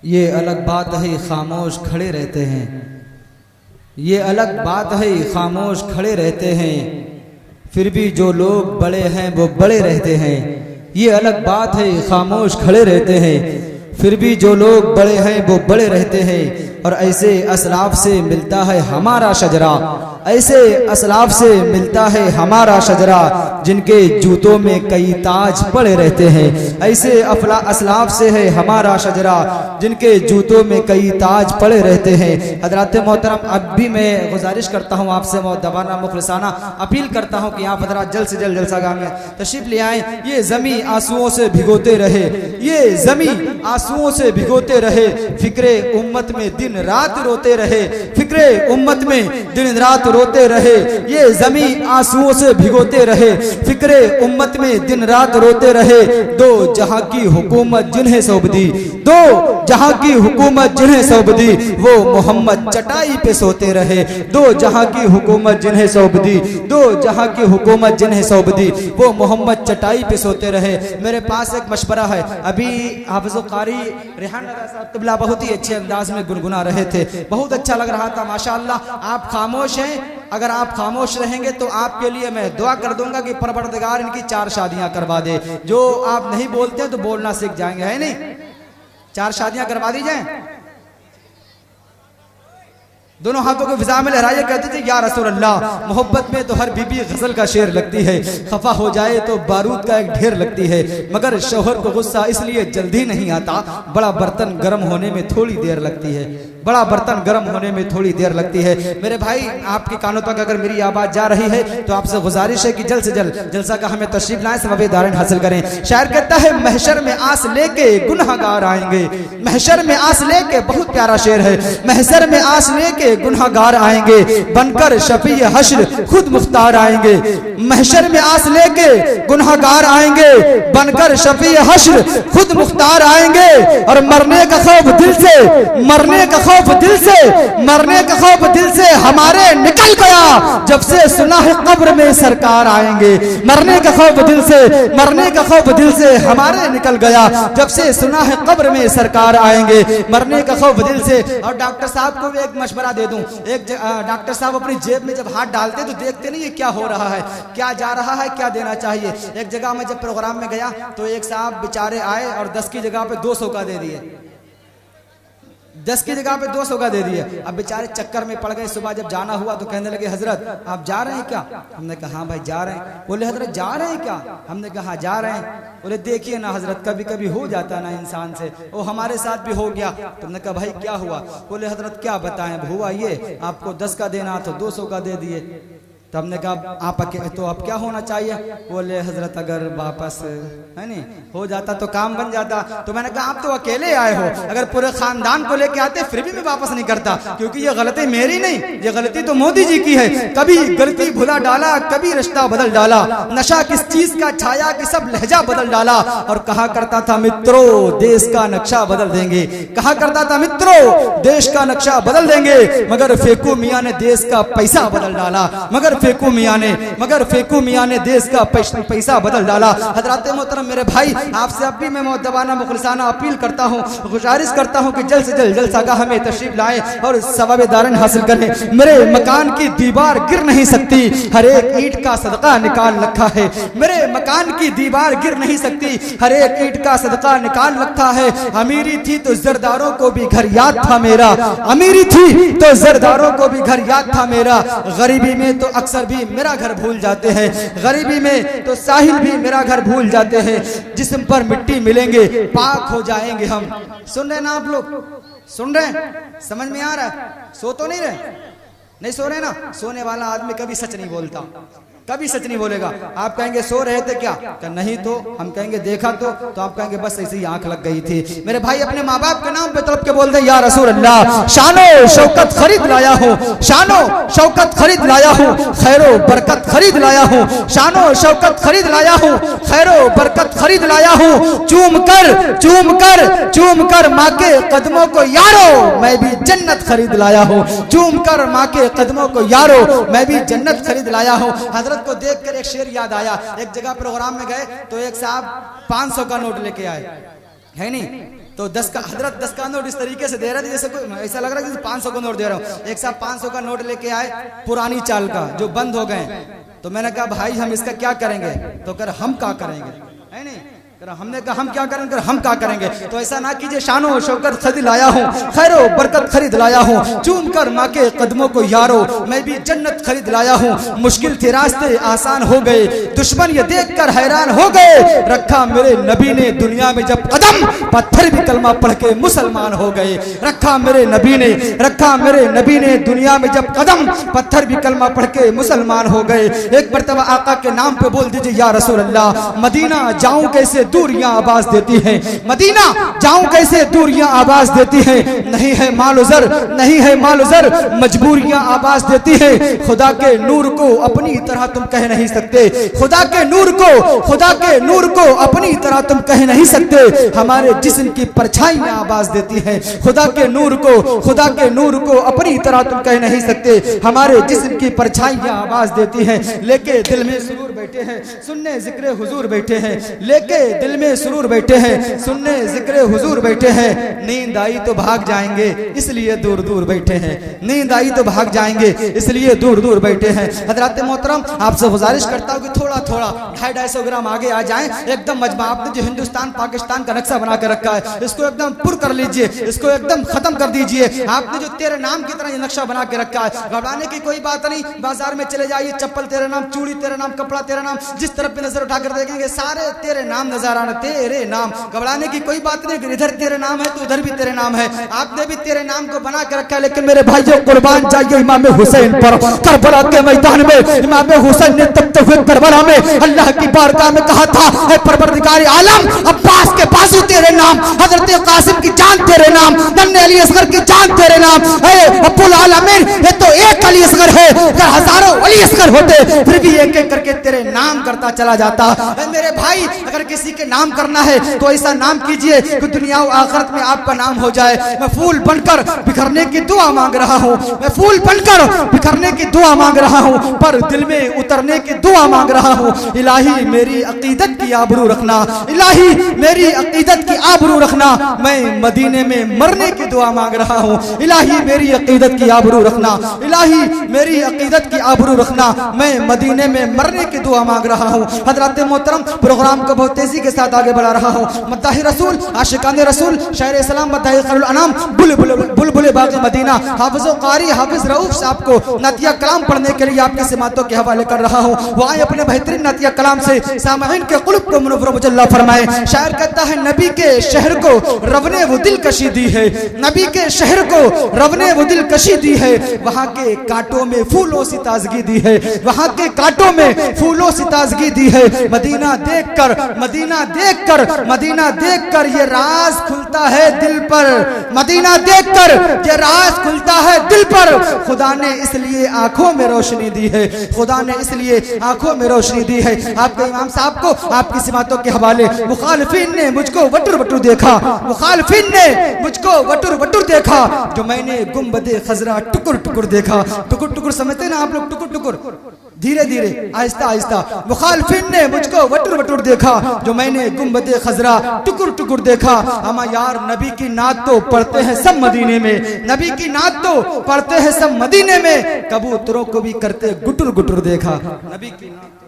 ये अलग बात है खामोश खड़े रहते हैं, ये अलग बात है खामोश खड़े रहते हैं, फिर भी जो लोग बड़े हैं वो बड़े रहते हैं। ये अलग बात है खामोश खड़े रहते हैं, फिर भी जो लोग बड़े हैं वो बड़े रहते हैं। और ऐसे असलाफ से मिलता है हमारा शजरा, ऐसे असलाफ से मिलता है हमारा शजरा, जिनके जूतों में कई ताज पड़े रहते हैं। ऐसे असलाफ से है हमारा शजरा, जिनके जूतों में कई ताज पड़े रहते हैं। हजरात मोहतरम, अब भी मैं गुजारिश करता हूँ आपसे, मुद्दबाना मुखलिसाना अपील करता हूँ कि आप हजरात जल्द से जल्द जलसागाह में तशरीफ ले आए। ये जमी आंसुओं से भिगोते रहे, ये जमी आंसुओं से भिगोते रहे, फिक्रे उम्मत में दिन रात रोते रहे, फिक्रे उम्मत में दिन रात रोते रहे। ये जमी आंसुओं से भिगोते रहे, फिक्रे उम्मत में दिन रात रोते रहे। दो जहां की हुकूमत जिन्हें सौंप दी, दो जहां की हुकूमत जिन्हें सौंप दी, वो मोहम्मद चटाई पे सोते रहे। दो जहां की हुकूमत जिन्हें सौंप दी, दो जहां की हुकूमत जिन्हें सौंप दी, वो मोहम्मद चटाई पे सोते रहे। मेरे पास एक मशवरा है, अभी हाफिज़ कारी रेहान साहब क़िबला बहुत ही अच्छे अंदाज में गुनगुना रहे थे, बहुत अच्छा लग रहा था माशाअल्लाह। आप खामोश हैं, अगर आप खामोश रहेंगे तो आपके लिए मैं दुआ कर दूंगा कि परवरदिगार इनकी 4 शादियां करवा दे। जो आप नहीं बोलते तो बोलना सीख जाएंगे, है नहीं? 4 शादियां करवा दी जाएं। दोनों हाथों को फिजा में लहराइए, कहते थे या रसूल अल्लाह, मोहब्बत में तो हर बीबी गजल का शेर लगती है, खफा हो जाए तो बारूद का एक ढेर लगती है, मगर शौहर को गुस्सा इसलिए जल्दी नहीं आता, बड़ा बर्तन गर्म होने में थोड़ी देर लगती है, बड़ा बर्तन गर्म होने में थोड़ी देर लगती है। मेरे भाई, आपके कानों तक अगर मेरी आवाज जा रही है तो आपसे गुजारिश है कि जल्द से जल्द जलसागाह में तशरीफ लाएं, सवाब दारन हासिल करें। शायर कहता है, महशर में आस लेके गुनहगार आएंगे, महशर में आस लेके, बहुत प्यारा शेर है, महशर में आस लेके गुनहगार आएंगे, बनकर शफी हश्र खुद मुख्तार आएंगे। महशर में आस लेके गुनहगार आएंगे, बनकर शफी हश्र खुद मुख्तार आएंगे। और मरने का खौफ दिल से, मरने का खौफ दिल से, मरने का खौफ दिल से हमारे निकल गया, जब से सुना है कब्र में सरकार आएंगे। मरने का खौफ दिल से, मरने का खौफ दिल से हमारे निकल गया, जब से सुना है कब्र में सरकार आएंगे। मरने का खौफ दिल से। और डॉक्टर साहब को भी एक मशवरा दे दूं, एक डॉक्टर साहब अपनी जेब में जब हाथ डालते तो देखते नहीं है क्या हो रहा है, क्या जा रहा है, क्या देना चाहिए। एक जगह में जब प्रोग्राम में गया तो एक साहब बेचारे आए और 10 की जगह पे 200 का दे दिए, 10 की जगह पे 200 का दे दिए। अब बेचारे चक्कर में पड़ गए। सुबह जब जाना हुआ तो कहने लगे, हजरत आप जा रहे हैं क्या? हमने कहा हाँ भाई जा रहे हैं। बोले हजरत जा रहे हैं क्या? हमने कहा हाँ जा रहे हैं। बोले देखिए ना हजरत, कभी कभी हो जाता ना इंसान से, वो हमारे साथ भी हो गया। तुमने कहा भाई क्या हुआ? बोले हजरत क्या बताएं, हुआ ये आपको 10 का देना तो 200 का दे दिए। तो हमने कहा आप तो अब क्या होना चाहिए? बोले हजरत अगर वापस है नहीं हो जाता तो काम बन जाता। तो मैंने कहा आप तो अकेले आए हो, अगर पूरे खानदान को लेके आते फिर भी मैं वापस नहीं करता, क्योंकि ये गलती मेरी नहीं, ये गलती तो मोदी जी की है। कभी गलती भुला डाला, कभी रिश्ता बदल डाला, नशा किस चीज का छाया कि सब लहजा बदल डाला। और कहा करता था मित्रों देश का नक्शा बदल देंगे, कहा करता था मित्रों देश का नक्शा बदल देंगे, मगर फेकू मियाँ ने देश का पैसा बदल डाला, मगर फेकू मियाँ ने देश का पैसा बदल डाला। हजरात मोहतरम मेरे भाई, आपसे अब भी मैं मुद्दबाना मुखलिसाना अपील करता हूँ, गुजारिश करता हूँ कि जल्द से जल्द जलसागाह में तशरीफ लाएं और सवाब दारन हासिल करें। मेरे मकान की दीवार गिर नहीं सकती, हर एक ईंट का सदका निकाल रखा है। मेरे मकान की दीवार गिर नहीं सकती, हर एक ईंट का सदका निकाल रखा है। अमीरी थी तो जरदारों को भी घर याद था मेरा, अमीरी थी तो जरदारों को भी घर याद था मेरा। गरीबी में तो अक्सर भी मेरा घर भूल जाते हैं, गरीबी में तो साहिल भी मेरा घर भूल जाते हैं। जिस्म पर मिट्टी मिलेंगे पाक हो जाएंगे हम। सुन रहे ना आप लोग? सुन रहे हैं? समझ में आ रहा है? सो तो नहीं रहे? नहीं सो रहे ना? सोने वाला आदमी कभी सच नहीं बोलता, कभी सच नहीं बोलेगा। आप कहेंगे सो रहे थे क्या? नहीं तो। हम कहेंगे देखा तो आप कहेंगे बस ऐसी ही आंख लग गई थी। मेरे भाई अपने माँ बाप के नाम पे तड़प के बोलते हैं या रसूल अल्लाह, शानो शौकत खरीद लाया हूँ, शानो शौकत खरीद लाया हूँ, खैरो बरकत खरीद लाया हूँ, शानो शौकत खरीद लाया हूँ, खैरो बरकत खरीद लाया हूँ। चूम कर माँ के कदमों को यारो, मैं भी जन्नत खरीद लाया हूँ। चूम कर माँ के कदमों को यारो, मैं भी जन्नत खरीद लाया हूँ। हजरत को देखकर एक शेर याद आया। एक जगह प्रोग्राम में गए तो एक साहब 500 का नोट लेके आए, है नहीं? तो 10 का हजरत 10 का नोट इस तरीके से दे रहे थे जैसे कोई, ऐसा लग रहा है जैसे 500 का नोट दे रहा हूँ। एक साहब 500 का नोट लेके आए पुरानी चाल का, जो बंद हो गए। तो मैंने कहा भाई हम इसका क्या करेंगे? तो कर हम क्या करेंगे, है नहीं? हमने कहा हम क्या करेंगे, हम क्या करेंगे? तो ऐसा ना कीजिए, शानो शौकत खरीद लाया हूँ, खैरो बरकत खरीद लाया हूँ, चूम कर माँ के कदमों को यारो, मैं भी जन्नत खरीद लाया हूँ। मुश्किल थे रास्ते आसान हो गए, दुश्मन ये देख कर हैरान हो गए। रखा मेरे नबी ने दुनिया में जब कदम, पत्थर भी कलमा पढ़ के मुसलमान हो गए। रखा मेरे नबी ने, रखा मेरे नबी ने दुनिया में जब कदम, पत्थर भी कलमा पढ़ के मुसलमान हो गए। एक मरतबा आका के नाम पे बोल दीजिए या रसूल अल्लाह। मदीना जाऊं कैसे दूरियां आवाज देती हैं, मदीना जाऊं कैसे दूरियां आवाज देती हैं। नहीं है मालुजर, नहीं है मालुजर, मजबूरियां आवाज देती हैं। खुदा के नूर को अपनी तरह तुम कह नहीं सकते, खुदा के नूर को, खुदा के नूर को अपनी तरह तुम कह नहीं सकते। हमारे जिस्म की परछाइयां आवाज देती हैं। खुदा के नूर को, खुदा के नूर को अपनी तरह तुम कह नहीं सकते। हमारे जिस्म की परछाइयां आवाज देती हैं। लेके दिल में सुरूर बैठे हैं, सुनने जिक्र हुजूर बैठे हैं। लेके दिल में सुरूर बैठे हैं, सुनने जिक्र हुजूर बैठे हैं। नींद आई तो भाग जाएंगे इसलिए दूर दूर बैठे हैं, नींद आई तो भाग जाएंगे इसलिए दूर दूर बैठे हैं। हजरत मोहतरम आपसे गुजारिश करता हूँ कि थोड़ा थोड़ा 250-250 ग्राम आगे आ जाएं। एकदम मजमा, आपने जो हिंदुस्तान पाकिस्तान का नक्शा बना के रखा है इसको एकदम पुर कर लीजिए, इसको एकदम खत्म कर दीजिए। आपने जो तेरे नाम की तरह ये नक्शा बना के रखा है, घबराने की कोई बात नहीं। बाजार में चले जाइए, चप्पल तेरा नाम, चूड़ी तेरा नाम, कपड़ा तेरा नाम, जिस तरफ भी नजर उठाकर देखेंगे सारे तेरे नाम नजर आना, तेरे नाम। घबराने की कोई बात नहीं, इधर तेरे नाम है तो उधर भी तेरे नाम है। आपने भी तेरे नाम को बना के रखा है। लेकिन मेरे भाइयों कुर्बान जाइए इमाम हुसैन पर। करबला के मैदान में इमाम हुसैन ने तब तक करबला में अल्लाह की बारगाह में कहा था, ऐ परवरदिगार आलम, अब्बास के बाजू तेरे नाम, हजरत कासिम की जान तेरे नाम, नन्हे अली असगर की जान तेरे नाम। ऐ अब्बुल आलमीन, ये तो एक अली असगर है, अगर हजारों अली असगर होते फिर भी एक एक करके तेरे नाम करता चला जाता। मेरे भाई अगर किसी के नाम करना है तो ऐसा नाम कीजिए कि दुनिया और आखिरत में आपका नाम हो जाए। मैं फूल बनकर बिखरने की दुआ मांग रहा हूँ, मैं फूल बनकर बिखरने की दुआ मांग रहा हूँ, पर दिल में उतरने की दुआ मांग रहा हूँ। इलाही मेरी अकीदत की आबरू रखना, इलाही मेरी अकीदत की आबरू रखना। मैं मदीने में मरने की दुआ मांग रहा हूँ। इलाही मेरी अकीदत की आबरू रखना, इलाही मेरी अकीदत की आबरू रखना। मैं मदीने में मरने की दुआ मांग रहा हूँ। हजरत मोहतरम प्रोग्राम को बहुत तेजी के साथ आगे बढ़ा रहा हूँ। मद्दाही रसूल, आशिकान रसूल, शायर इस्लाम, मद्दाही खैरुल अनाम, बुलबुल बाग़ मदीना, हाफिज़ कारी हाफिज रऊफ साहब को नातिया कलाम पढ़ने के लिए आपकी समातों के हवाले कर रहा हूँ। वो आए अपने बेहतरीन नातिया कलाम से सामईन के क़ुल्ब को मुनव्वर मुजल्ला फरमाए। शायर कहता है, नबी के शहर को रब ने वो दिल कशी दी है, नबी के शहर को रब ने वो दिल कशी दी है। वहाँ के कांटों में फूलों सी ताजगी दी है, वहाँ के कांटों में फूलों सी ताजगी दी है। मदीना देखकर, मदीना देखकर, मदीना देखकर ये राज खुलता है दिल पर, मदीना देखकर ये राज खुलता है दिल पर। खुदा ने इसलिए आंखों में रोशनी दी है, खुदा ने इसलिए आंखों में रोशनी दी है। आपके इमाम साहब को आपकी सिमातों के हवाले, मुखालिफिन ने मुझको वटुर वटुर देखा, मुखालिफिन ने मुझको वटुर वटुर देखा, जो मैंने गुंबदे खजरा टुकुर टुकुर देखा। टुकुर टुकुर समझते ना आप लोग, टुकुर टुकुर, धीरे धीरे, आहिस्ता आहिस्ता। मुखालिफिन ने मुझको वटुर वटुर देखा, जो मैंने गुंबदे खजरा टुकुर टुकुर देखा। अमा यार नबी की नात तो पढ़ते हैं सब मदीने में, नबी की नात तो पढ़ते हैं सब मदीने में, कबूतरों को भी करते गुटुर गुटुर देखा। नबी की नात